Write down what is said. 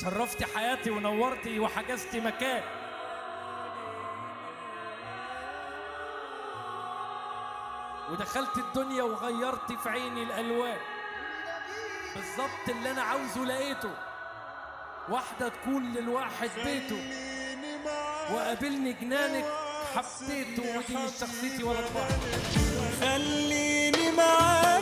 شرفتي حياتي ونورتي وحجزتي مكان. ودخلت الدنيا وغيرتي في عيني الألوان. بالظبط اللي أنا عاوزه لقيته، واحدة تكون للواحد بيته، وقابلني جنانك حبيته، ودي مش شخصيتي ولا طباعي. خليني معاك